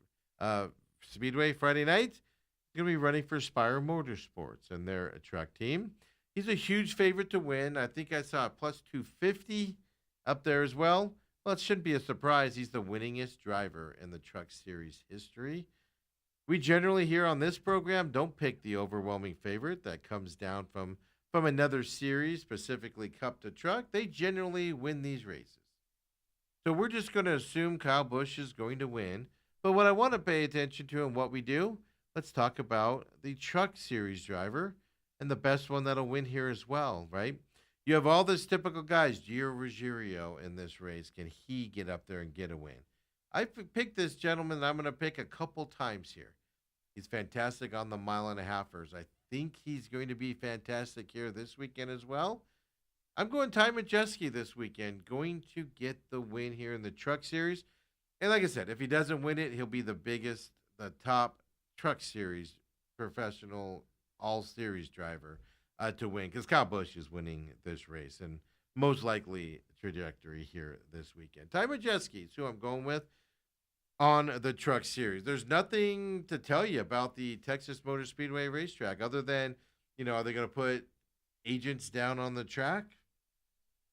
Speedway Friday night. He's going to be running for Spire Motorsports and their truck team. He's a huge favorite to win. I think I saw a plus 250 up there as well. Well, it shouldn't be a surprise. He's the winningest driver in the Truck Series history. We generally here on this program don't pick the overwhelming favorite that comes down from another series, specifically Cup to Truck. They generally win these races. So we're just going to assume Kyle Busch is going to win. But what I want to pay attention to and what we do, let's talk about the Truck Series driver and the best one that'll win here as well, right? You have all those typical guys, Gio Ruggiero in this race. Can he get up there and get a win? I picked this gentleman that I'm going to pick a couple times here. He's fantastic on the mile-and-a-halfers. I think he's going to be fantastic here this weekend as well. I'm going Ty Majeski this weekend, going to get the win here in the Truck Series. And like I said, if he doesn't win it, he'll be the top Truck Series professional all-series driver to win, because Kyle Busch is winning this race and most likely trajectory here this weekend. Ty Majeski is who I'm going with on the Truck Series. There's nothing to tell you about the Texas Motor Speedway racetrack other than, are they going to put agents down on the track?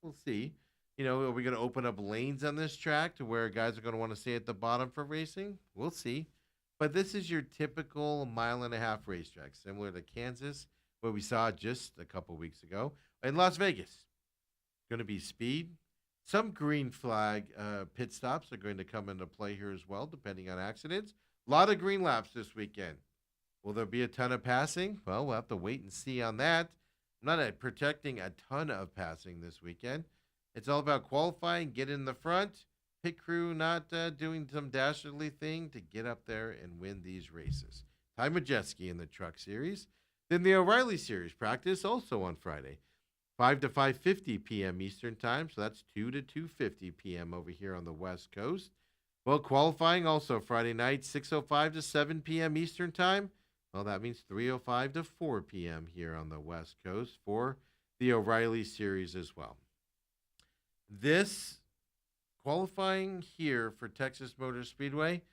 We'll see. Are we going to open up lanes on this track to where guys are going to want to stay at the bottom for racing? We'll see. But this is your typical mile-and-a-half racetrack, similar to Kansas, where we saw just a couple weeks ago. In Las Vegas, going to be speed. Some green flag pit stops are going to come into play here as well, depending on accidents. A lot of green laps this weekend. Will there be a ton of passing? Well, we'll have to wait and see on that. I'm not protecting a ton of passing this weekend. It's all about qualifying, get in the front, pit crew not doing some dastardly thing to get up there and win these races. Ty Majeski in the Truck Series. Then the O'Reilly Series practice also on Friday, 5 to 5:50 p.m. Eastern Time, so that's 2 to 2:50 p.m. over here on the West Coast. Well, qualifying also Friday night, 6:05 to 7 p.m. Eastern Time. Well, that means 3:05 to 4 p.m. here on the West Coast for the O'Reilly Series as well. This qualifying here for Texas Motor Speedway,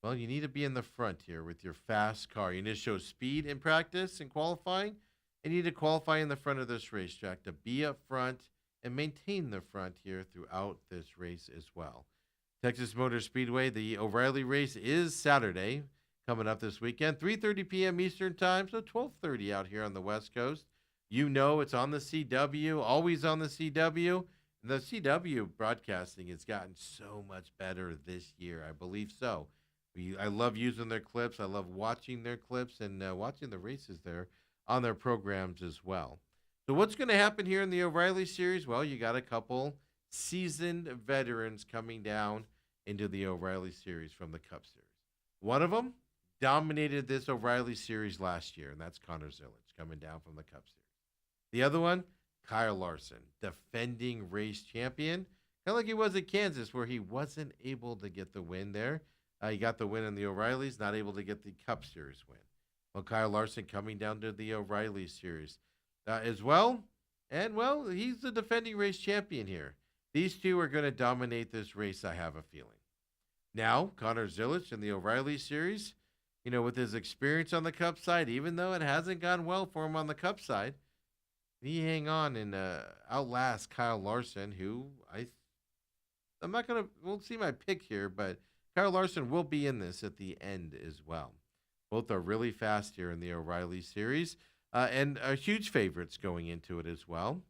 well, you need to be in the front here with your fast car. You need to show speed in practice and qualifying, and you need to qualify in the front of this racetrack to be up front and maintain the front here throughout this race as well. Texas Motor Speedway, the O'Reilly race is Saturday, coming up this weekend, 3:30 p.m. Eastern Time, so 12:30 out here on the West Coast. It's on the CW, always on the CW. The CW broadcasting has gotten so much better this year. I believe so. I love using their clips. I love watching their clips and watching the races there on their programs as well. So what's going to happen here in the O'Reilly Series? Well, you got a couple seasoned veterans coming down into the O'Reilly Series from the Cup Series. One of them dominated this O'Reilly Series last year, and that's Connor Zilic coming down from the Cup Series. The other one, Kyle Larson, defending race champion, kind of like he was at Kansas, where he wasn't able to get the win there. He got the win in the O'Reillys, not able to get the Cup Series win. Well, Kyle Larson coming down to the O'Reilly Series as well. And, well, he's the defending race champion here. These two are going to dominate this race, I have a feeling. Now, Connor Zilic in the O'Reilly Series, with his experience on the Cup side, even though it hasn't gone well for him on the Cup side, he hang on and outlast Kyle Larson, who I'm not going to, we'll see my pick here, but Kyle Larson will be in this at the end as well. Both are really fast here in the O'Reilly Series and are huge favorites going into it as well.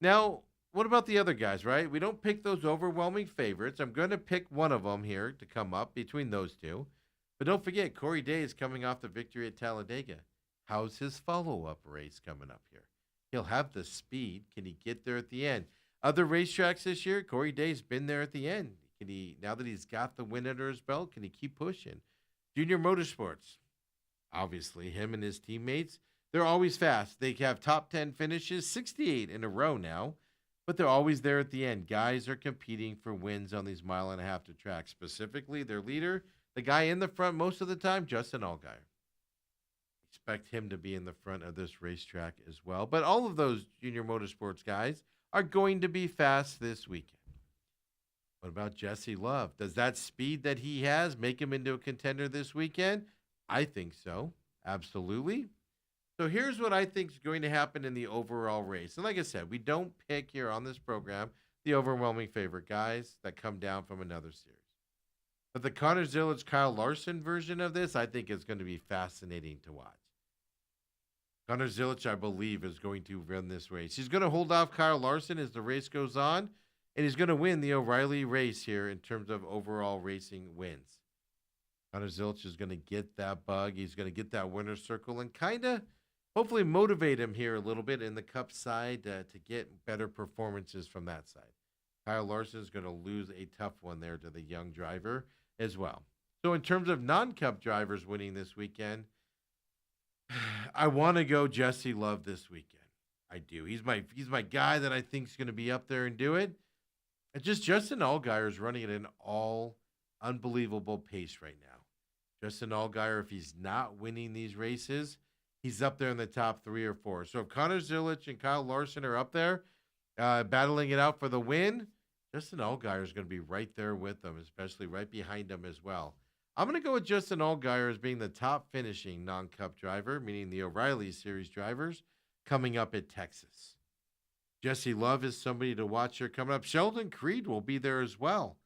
Now, what about the other guys, right? We don't pick those overwhelming favorites. I'm going to pick one of them here to come up between those two. But don't forget, Corey Day is coming off the victory at Talladega. How's his follow-up race coming up here? He'll have the speed. Can he get there at the end? Other racetracks this year, Corey Day's been there at the end. Can he, now that he's got the win under his belt, can he keep pushing? Junior Motorsports, obviously, him and his teammates, they're always fast. They have top 10 finishes, 68 in a row now, but they're always there at the end. Guys are competing for wins on these mile-and-a-half tracks. Specifically, their leader, the guy in the front most of the time, Justin Allgaier. Expect him to be in the front of this racetrack as well. But all of those Junior Motorsports guys are going to be fast this weekend. What about Jesse Love? Does that speed that he has make him into a contender this weekend? I think so. Absolutely. So here's what I think is going to happen in the overall race. And like I said, we don't pick here on this program the overwhelming favorite guys that come down from another series. But the Connor Zilic, Kyle Larson version of this, I think is going to be fascinating to watch. Connor Zilic, I believe, is going to run this race. He's going to hold off Kyle Larson as the race goes on, and he's going to win the O'Reilly race here in terms of overall racing wins. Connor Zilic is going to get that bug. He's going to get that winner's circle and kind of hopefully motivate him here a little bit in the Cup side to get better performances from that side. Kyle Larson is going to lose a tough one there to the young driver as well. So in terms of non-Cup drivers winning this weekend, I want to go Jesse Love this weekend. I do. He's my guy that I think is going to be up there and do it. It's just Justin Allgaier is running at an all unbelievable pace right now. Justin Allgaier, if he's not winning these races, he's up there in the top 3 or 4. So if Connor Zilic and Kyle Larson are up there battling it out for the win, Justin Allgaier is going to be right there with them, especially right behind them as well. I'm going to go with Justin Allgaier as being the top finishing non-Cup driver, meaning the O'Reilly Series drivers, coming up at Texas. Jesse Love is somebody to watch here coming up. Sheldon Creed will be there as well.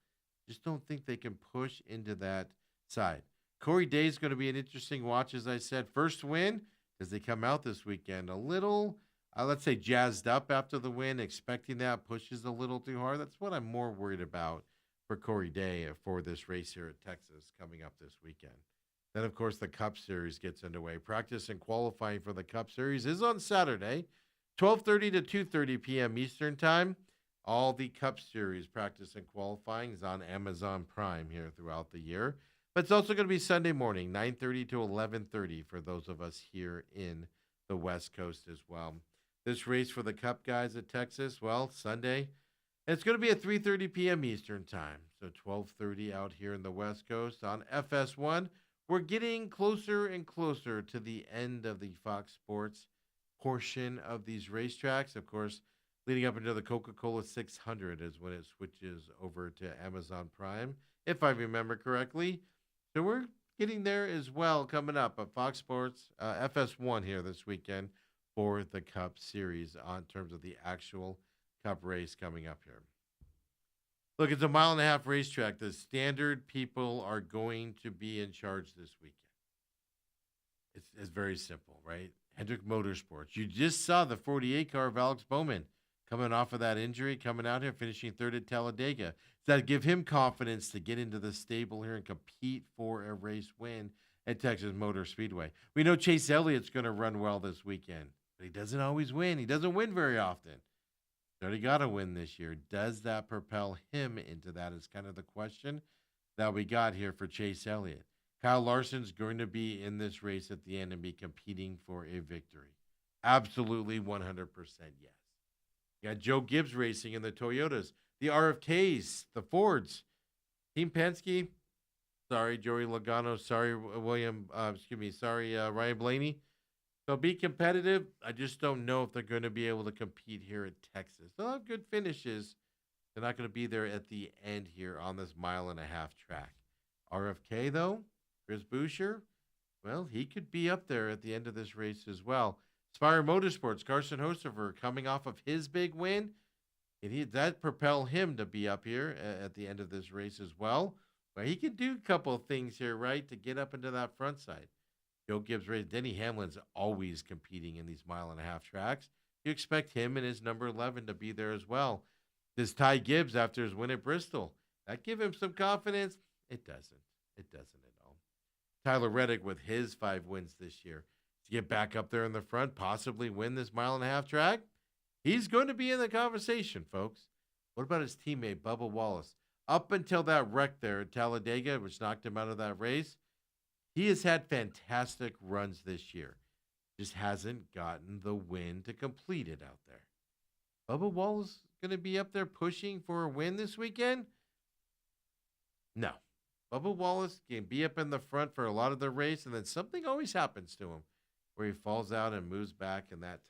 Just don't think they can push into that side. Corey Day is going to be an interesting watch, as I said. First win, as they come out this weekend, a little, let's say, jazzed up after the win, expecting that, pushes a little too hard. That's what I'm more worried about for Corey Day for this race here at Texas coming up this weekend. Then, of course, the Cup Series gets underway. Practice and qualifying for the Cup Series is on Saturday, 12:30 to 2:30 p.m. Eastern Time. All the Cup Series practice and qualifying is on Amazon Prime here throughout the year. But it's also going to be Sunday morning, 9:30 to 11:30 for those of us here in the West Coast as well. This race for the Cup guys at Texas, well, Sunday, it's going to be at 3:30 p.m. Eastern Time. So 12:30 out here in the West Coast on FS1. We're getting closer and closer to the end of the Fox Sports portion of these racetracks. Of course, leading up into the Coca-Cola 600 is when it switches over to Amazon Prime, if I remember correctly. So we're getting there as well coming up at Fox Sports FS1 here this weekend for the Cup Series on terms of the actual Cup race coming up here. Look, it's a 1.5 mile racetrack. The standard people are going to be in charge this weekend. It's very simple, right? Hendrick Motorsports. You just saw the 48 car of Alex Bowman coming off of that injury, coming out here, finishing third at Talladega. Does that give him confidence to get into the stable here and compete for a race win at Texas Motor Speedway? We know Chase Elliott's going to run well this weekend, but he doesn't always win. He doesn't win very often. He's already got to win this year. Does that propel him into that is kind of the question that we got here for Chase Elliott. Kyle Larson's going to be in this race at the end and be competing for a victory. Absolutely 100% yes. You got Joe Gibbs racing in the Toyotas, the RFKs, the Fords, Team Penske. Sorry, Joey Logano. Sorry, Ryan Blaney. So be competitive. I just don't know if they're going to be able to compete here at Texas. They'll have good finishes. They're not going to be there at the end here on this 1.5 mile track. RFK, though, Chris Buescher, well, he could be up there at the end of this race as well. Spire Motorsports, Carson Hocefer coming off of his big win. And that propel him to be up here at the end of this race as well. But he could do a couple of things here, right, to get up into that front side. Joe Gibbs race. Denny Hamlin's always competing in these 1.5 mile tracks. You expect him and his number 11 to be there as well. Does Ty Gibbs, after his win at Bristol, that give him some confidence? It doesn't. It doesn't at all. Tyler Reddick with his 5 wins this year. To get back up there in the front, possibly win this 1.5 mile track, he's going to be in the conversation, folks. What about his teammate, Bubba Wallace? Up until that wreck there at Talladega, which knocked him out of that race, he has had fantastic runs this year. Just hasn't gotten the win to complete it out there. Bubba Wallace going to be up there pushing for a win this weekend? No. Bubba Wallace can be up in the front for a lot of the race, and then something always happens to him where he falls out and moves back in that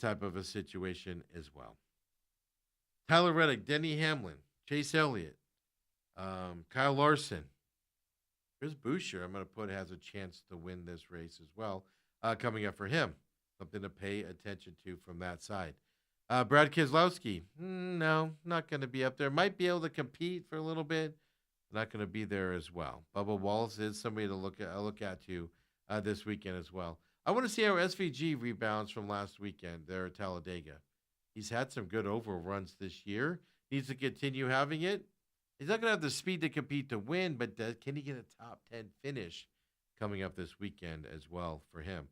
type of a situation as well. Tyler Reddick, Denny Hamlin, Chase Elliott, Kyle Larson, Chris Buescher, I'm going to put has a chance to win this race as well. Coming up for him, something to pay attention to from that side. Brad Keselowski, no, not going to be up there. Might be able to compete for a little bit. Not going to be there as well. Bubba Wallace is somebody to look at too this weekend as well. I want to see how SVG rebounds from last weekend there at Talladega. He's had some good oval runs this year. Needs to continue having it. He's not going to have the speed to compete to win, but can he get a top 10 finish coming up this weekend as well for him?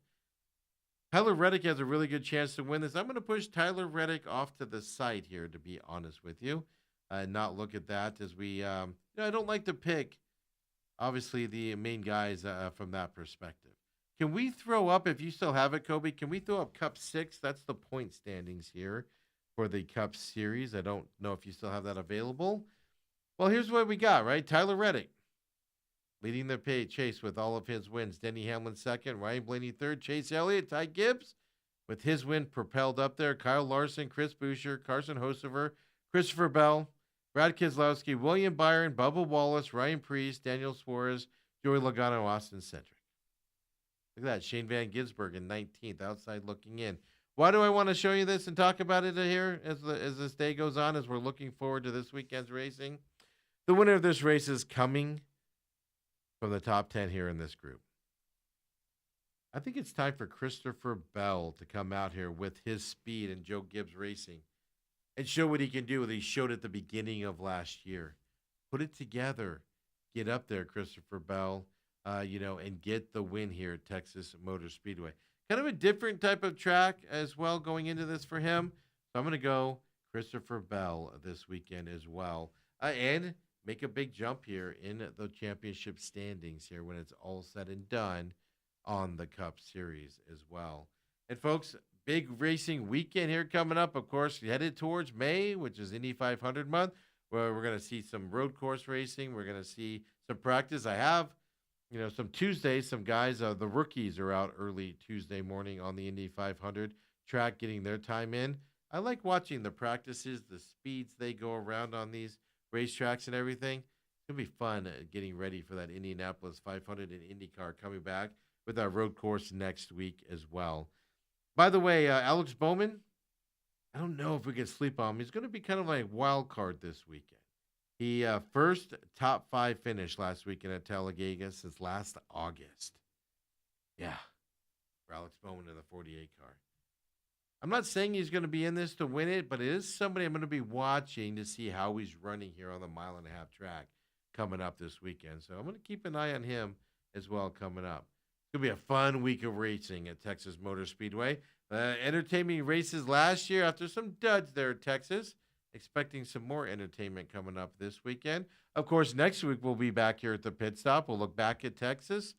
Tyler Reddick has a really good chance to win this. I'm going to push Tyler Reddick off to the side here, to be honest with you, and not look at that as we, I don't like to pick, obviously, the main guys from that perspective. Can we throw up, if you still have it, Kobe, can we throw up Cup 6? That's the point standings here for the Cup Series. I don't know if you still have that available. Well, here's what we got, right? Tyler Reddick leading the chase with all of his wins. Denny Hamlin second, Ryan Blaney third, Chase Elliott, Ty Gibbs with his win propelled up there. Kyle Larson, Chris Buescher, Carson Hocevar, Christopher Bell, Brad Keselowski, William Byron, Bubba Wallace, Ryan Preece, Daniel Suarez, Joey Logano, Austin Cindric. Look at that. Shane Van Gisbergen in 19th, outside looking in. Why do I want to show you this and talk about it here as this day goes on, as we're looking forward to this weekend's racing? The winner of this race is coming from the top 10 here in this group. I think it's time for Christopher Bell to come out here with his speed and Joe Gibbs Racing and show what he can do. What he showed at the beginning of last year. Put it together. Get up there, Christopher Bell, and get the win here at Texas Motor Speedway. Kind of a different type of track as well going into this for him. So I'm going to go Christopher Bell this weekend as well. And make a big jump here in the championship standings here when it's all said and done on the Cup Series as well. And folks, big racing weekend here coming up. Of course, headed towards May, which is Indy 500 month, where we're going to see some road course racing. We're going to see some practice. I have, some Tuesdays, some guys, the rookies are out early Tuesday morning on the Indy 500 track getting their time in. I like watching the practices, the speeds they go around on these racetracks and everything. It's going to be fun getting ready for that Indianapolis 500 and IndyCar coming back with our road course next week as well. By the way, Alex Bowman, I don't know if we can sleep on him. He's going to be kind of like a wild card this weekend. He first top 5 finish last weekend at Talladega since last August. Yeah, for Alex Bowman in the 48 car. I'm not saying he's going to be in this to win it, but it is somebody I'm going to be watching to see how he's running here on the 1.5 mile track coming up this weekend. So I'm going to keep an eye on him as well coming up. It's going to be a fun week of racing at Texas Motor Speedway. Entertaining races last year after some duds there at Texas. Expecting some more entertainment coming up this weekend. Of course, next week we'll be back here at the pit stop. We'll look back at Texas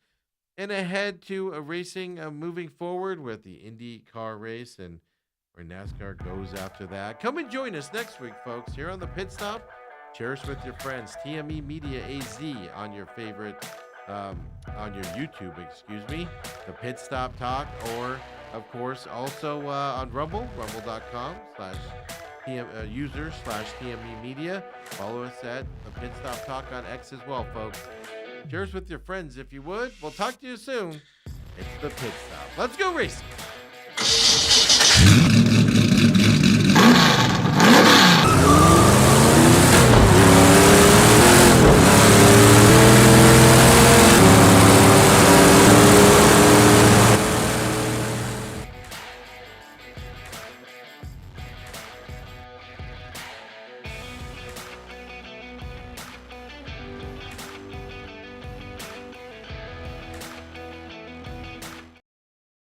and ahead to a racing moving forward with the IndyCar race and where NASCAR goes after that. Come and join us next week, folks, here on the pit stop. Share us with your friends. TME Media AZ on your favorite, on your YouTube, the Pit Stop Talk, or of course also on Rumble, rumble.com/user/TME Media. Follow us at the Pit Stop Talk on X as well, folks. Share us with your friends if you would. We'll talk to you soon. It's the Pit Stop. Let's go racing.